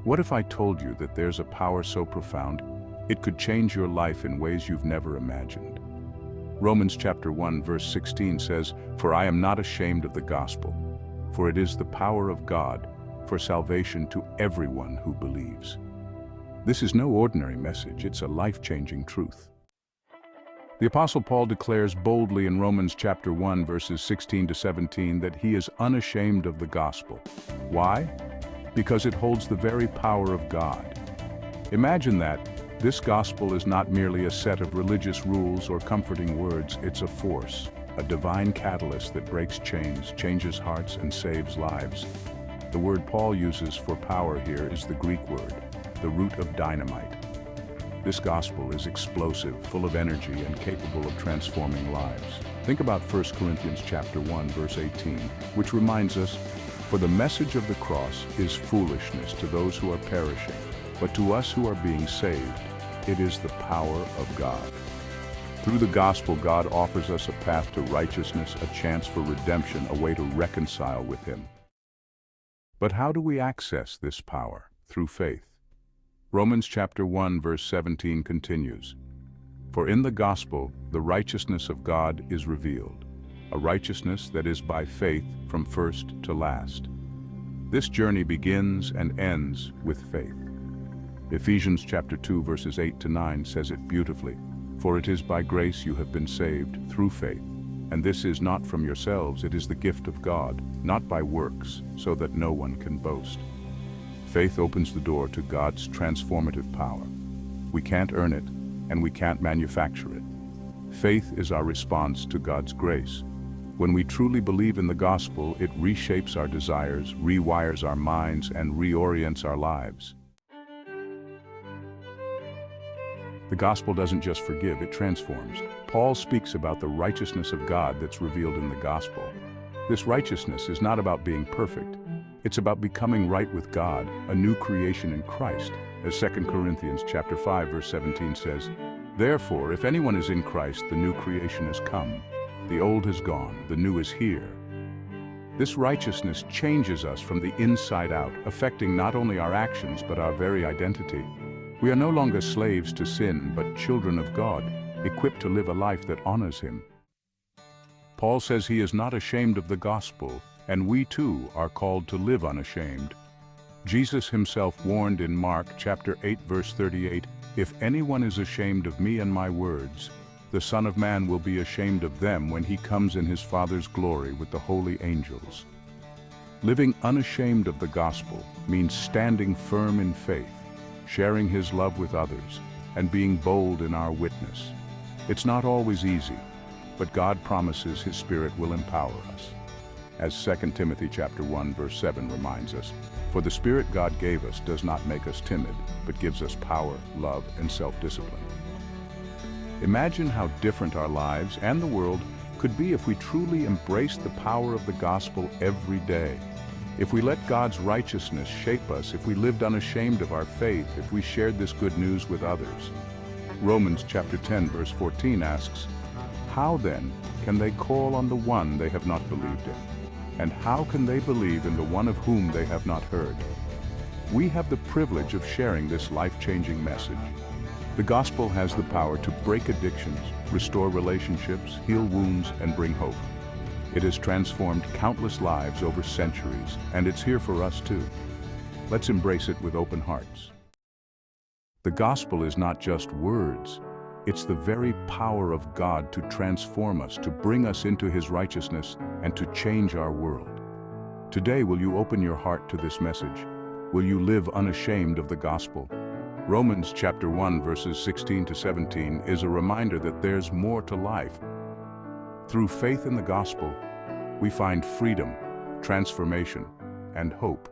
What if I told you that there's a power so profound, it could change your life in ways you've never imagined? Romans chapter 1 verse 16 says, "For I am not ashamed of the gospel, for it is the power of God for salvation to everyone who believes." This is no ordinary message, it's a life-changing truth. The Apostle Paul declares boldly in Romans chapter 1 verses 16 to 17 that he is unashamed of the gospel. Why? Because it holds the very power of God. Imagine that. This gospel is not merely a set of religious rules or comforting words, it's a force, a divine catalyst that breaks chains, changes hearts, and saves lives. The word Paul uses for power here is the Greek word, the root of dynamite. This gospel is explosive, full of energy, and capable of transforming lives. Think about 1 Corinthians chapter 1 verse 18, which reminds us, "For the message of the cross is foolishness to those who are perishing, but to us who are being saved, it is the power of God." Through the gospel, God offers us a path to righteousness, a chance for redemption, a way to reconcile with Him. But how do we access this power? Through faith. Romans chapter 1 verse 17 continues, "For in the gospel the righteousness of God is revealed, a righteousness that is by faith from first to last." This journey begins and ends with faith. Ephesians chapter 2 verses 8 to 9 says it beautifully, "For it is by grace you have been saved through faith, and this is not from yourselves, it is the gift of God, not by works, so that no one can boast." Faith opens the door to God's transformative power. We can't earn it, and we can't manufacture it. Faith is our response to God's grace. When we truly believe in the gospel, it reshapes our desires, rewires our minds, and reorients our lives. The gospel doesn't just forgive, it transforms. Paul speaks about the righteousness of God that's revealed in the gospel. This righteousness is not about being perfect. It's about becoming right with God, a new creation in Christ. As 2 Corinthians chapter 5 verse 17 says, "Therefore, if anyone is in Christ, the new creation has come. The old has gone, the new is here." This righteousness changes us from the inside out, affecting not only our actions but our very identity. We are no longer slaves to sin, but children of God, equipped to live a life that honors Him. Paul says he is not ashamed of the gospel, and we too are called to live unashamed. Jesus himself warned in Mark chapter 8 verse 38, "If anyone is ashamed of me and my words, the Son of Man will be ashamed of them when he comes in his Father's glory with the holy angels." Living unashamed of the gospel means standing firm in faith, sharing His love with others, and being bold in our witness. It's not always easy, but God promises His Spirit will empower us. As 2 Timothy chapter 1 verse 7 reminds us, "For the Spirit God gave us does not make us timid, but gives us power, love, and self-discipline." Imagine how different our lives and the world could be if we truly embraced the power of the gospel every day. If we let God's righteousness shape us, if we lived unashamed of our faith, if we shared this good news with others. Romans chapter 10 verse 14 asks, "How then can they call on the one they have not believed in? And how can they believe in the one of whom they have not heard?" We have the privilege of sharing this life-changing message. The gospel has the power to break addictions, restore relationships, heal wounds, and bring hope. It has transformed countless lives over centuries, and it's here for us too. Let's embrace it with open hearts. The gospel is not just words. It's the very power of God to transform us, to bring us into His righteousness, and to change our world. Today, will you open your heart to this message? Will you live unashamed of the gospel? Romans chapter 1 verses 16 to 17 is a reminder that there's more to life. Through faith in the gospel, we find freedom, transformation, and hope.